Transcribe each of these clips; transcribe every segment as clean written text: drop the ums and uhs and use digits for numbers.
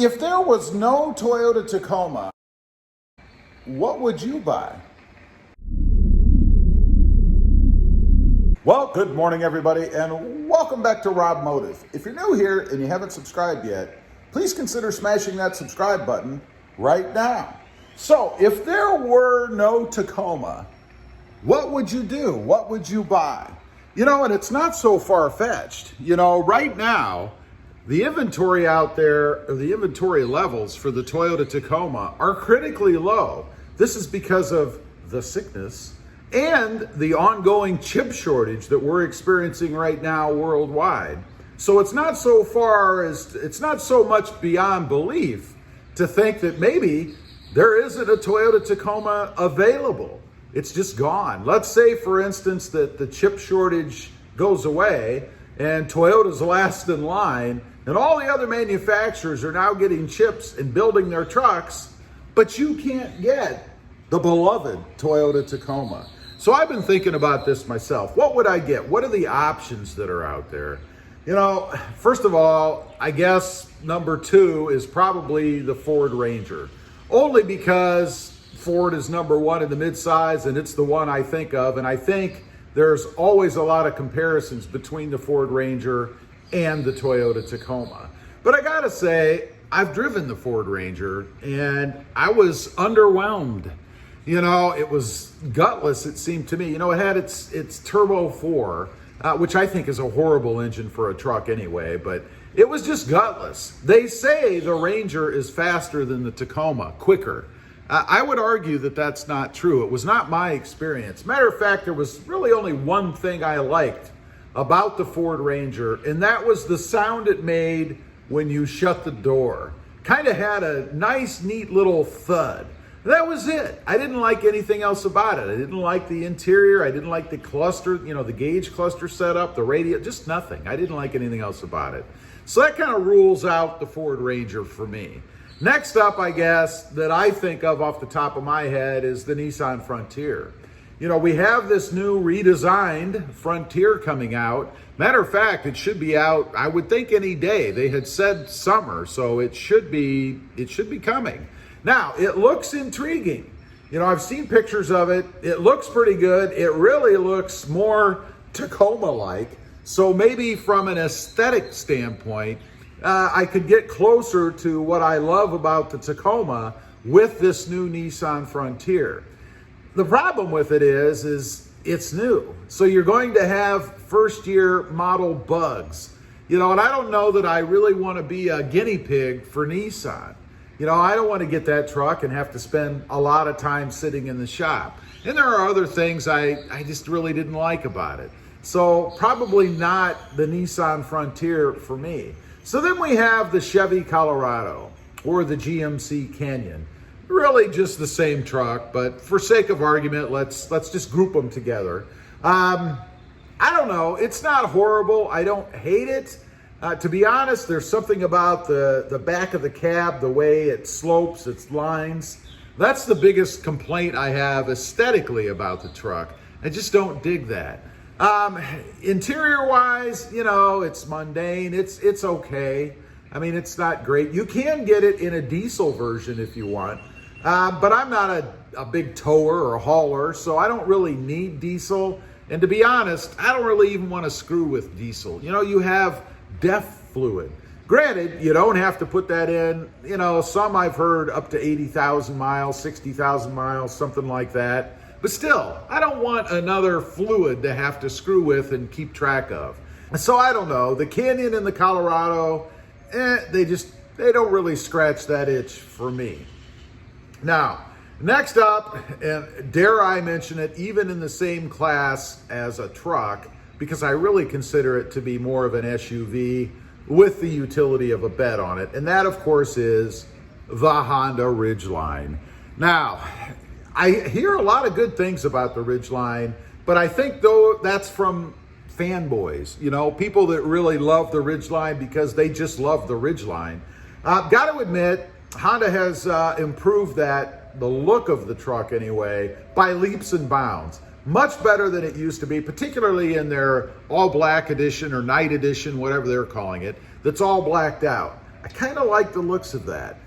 If there was no Toyota Tacoma, what would you buy? Well, good morning, everybody, and welcome back to Robmotive. If you're new here and you haven't subscribed yet, please consider smashing that subscribe button right now. So, if there were no Tacoma, what would you do? What would you buy? You know, and it's not so far-fetched. You know, right now, the inventory out there, or the inventory levels for the Toyota Tacoma are critically low. This is because of the sickness and the ongoing chip shortage that we're experiencing right now worldwide. So it's not so much beyond belief to think that maybe there isn't a Toyota Tacoma available. It's just gone. Let's say, for instance, that the chip shortage goes away and Toyota's last in line, and all the other manufacturers are now getting chips and building their trucks, but you can't get the beloved Toyota Tacoma. So I've been thinking about this myself. What would I get? What are the options that are out there? You know, first of all, I guess number two is probably the Ford Ranger. Only because Ford is number one in the midsize, and it's the one I think of. And I think there's always a lot of comparisons between the Ford Ranger and the Toyota Tacoma. But I gotta say, I've driven the Ford Ranger and I was underwhelmed. You know, it was gutless, it seemed to me. You know, it had its Turbo 4, which I think is a horrible engine for a truck anyway, but it was just gutless. They say the Ranger is faster than the Tacoma, quicker. I would argue that that's not true. It was not my experience. Matter of fact, there was really only one thing I liked about the Ford Ranger, and that was the sound it made when you shut the door. Kind of had a nice, neat little thud. That was it. I didn't like anything else about it. I didn't like the interior. I didn't like the cluster, you know, the gauge cluster setup, the radio, just nothing. I didn't like anything else about it. So that kind of rules out the Ford Ranger for me. Next up, I guess, that I think of off the top of my head is the Nissan Frontier. You know, we have this new redesigned Frontier coming out. Matter of fact, it should be out, I would think, any day. They had said summer, so it should be coming. Now, it looks intriguing. You know, I've seen pictures of it. It looks pretty good. It really looks more Tacoma-like. So maybe from an aesthetic standpoint, I could get closer to what I love about the Tacoma with this new Nissan Frontier. The problem with it is it's new. So you're going to have first year model bugs. You know, and I don't know that I really want to be a guinea pig for Nissan. You know, I don't want to get that truck and have to spend a lot of time sitting in the shop. And there are other things I just really didn't like about it. So probably not the Nissan Frontier for me. So then we have the Chevy Colorado or the GMC Canyon. Really just the same truck, but for sake of argument, let's just group them together. I don't know. It's not horrible. I don't hate it. To be honest, there's something about the back of the cab, the way it slopes, its lines. That's the biggest complaint I have aesthetically about the truck. I just don't dig that. Interior-wise, you know, it's mundane. It's okay. I mean, it's not great. You can get it in a diesel version if you want. But I'm not a big tower or a hauler, so I don't really need diesel. And to be honest, I don't really even want to screw with diesel. You know, you have DEF fluid. Granted, you don't have to put that in. You know, some I've heard up to 80,000 miles, 60,000 miles, something like that. But still, I don't want another fluid to have to screw with and keep track of. So I don't know. The Canyon and the Colorado, they don't really scratch that itch for me. Now, next up, and dare I mention it, even in the same class as a truck, because I really consider it to be more of an SUV with the utility of a bed on it. And that, of course, is the Honda Ridgeline. Now, I hear a lot of good things about the Ridgeline, but I think, though, that's from fanboys, you know, people that really love the Ridgeline because they just love the Ridgeline. Got to admit, Honda has improved the look of the truck anyway, by leaps and bounds. Much better than it used to be, particularly in their all black edition or night edition, whatever they're calling it, that's all blacked out. I kind of like the looks of that.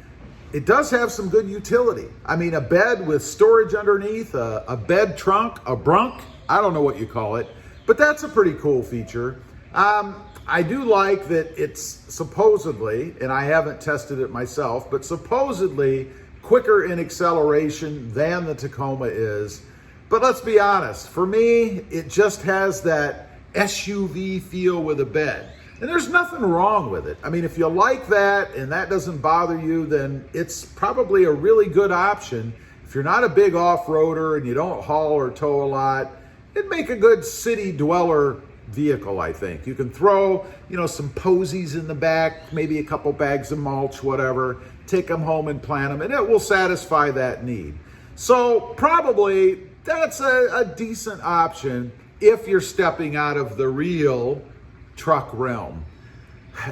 It does have some good utility. I mean, a bed with storage underneath, a bed trunk, a brunk, I don't know what you call it, but that's a pretty cool feature. I do like that it's supposedly, and I haven't tested it myself, but supposedly quicker in acceleration than the Tacoma is. But let's be honest, for me, it just has that SUV feel with a bed. And there's nothing wrong with it. I mean, if you like that and that doesn't bother you, then it's probably a really good option. If you're not a big off-roader and you don't haul or tow a lot, it'd make a good city dweller vehicle, I think. You can throw, some posies in the back, maybe a couple bags of mulch, whatever, take them home and plant them, and it will satisfy that need. So probably that's a decent option if you're stepping out of the real truck realm.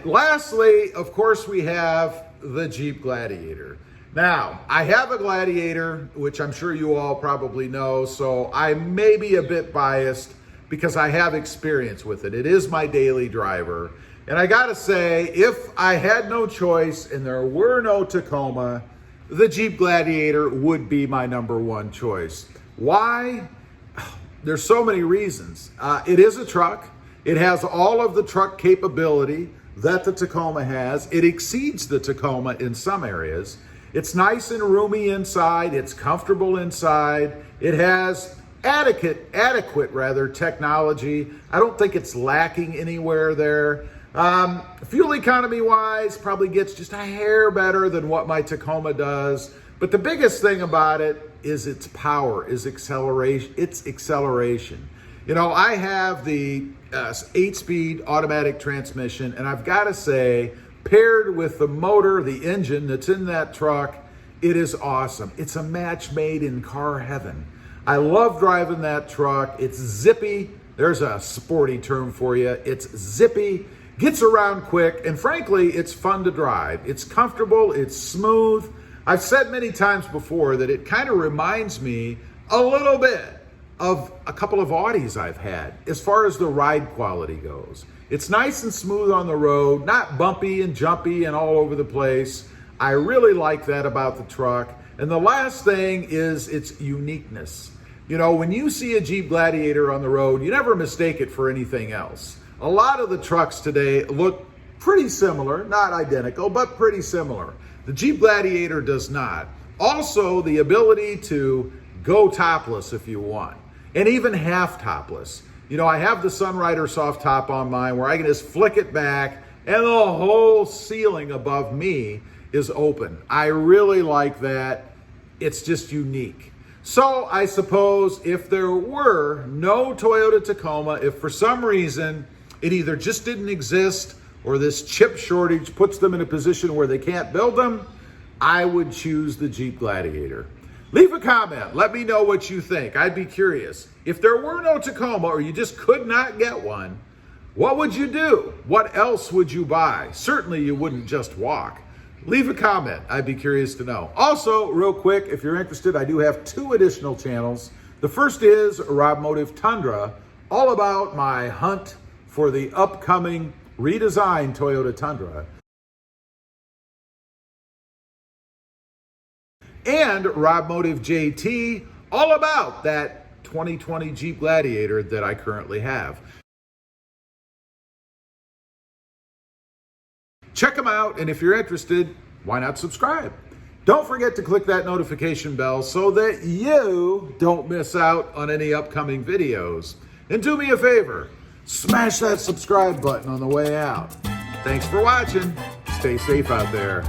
Lastly, of course, we have the Jeep Gladiator. Now, I have a Gladiator, which I'm sure you all probably know, so I may be a bit biased because I have experience with it. It is my daily driver. And I gotta say, if I had no choice and there were no Tacoma, the Jeep Gladiator would be my number one choice. Why? There's so many reasons. It is a truck. It has all of the truck capability that the Tacoma has. It exceeds the Tacoma in some areas. It's nice and roomy inside. It's comfortable inside. It has adequate technology. I don't think it's lacking anywhere there. Fuel economy wise, probably gets just a hair better than what my Tacoma does. But the biggest thing about it is its power, its acceleration. I have the 8-speed automatic transmission, and I've got to say, paired with the motor, the engine that's in that truck, it is awesome. It's a match made in car heaven. I love driving that truck. It's zippy. There's a sporty term for you. It's zippy, gets around quick, and frankly, it's fun to drive. It's comfortable, it's smooth. I've said many times before that it kind of reminds me a little bit of a couple of Audis I've had as far as the ride quality goes. It's nice and smooth on the road, not bumpy and jumpy and all over the place. I really like that about the truck. And the last thing is its uniqueness. When you see a Jeep Gladiator on the road, you never mistake it for anything else. A lot of the trucks today look pretty similar, not identical, but pretty similar. The Jeep Gladiator does not. Also, the ability to go topless if you want, and even half topless. I have the Sunrider soft top on mine where I can just flick it back and the whole ceiling above me is open. I really like that. It's just unique. So I suppose if there were no Toyota Tacoma, if for some reason it either just didn't exist or this chip shortage puts them in a position where they can't build them, I would choose the Jeep Gladiator. Leave a comment. Let me know what you think. I'd be curious. If there were no Tacoma or you just could not get one, what would you do? What else would you buy? Certainly you wouldn't just walk. Leave a comment. I'd be curious to know. Also, real quick, if you're interested, I do have 2 additional channels. The first is Robmotive Tundra, all about my hunt for the upcoming redesigned Toyota Tundra. And Robmotive JT, all about that 2020 Jeep Gladiator that I currently have. Check them out, and if you're interested, why not subscribe? Don't forget to click that notification bell so that you don't miss out on any upcoming videos. And do me a favor, smash that subscribe button on the way out. Thanks for watching. Stay safe out there.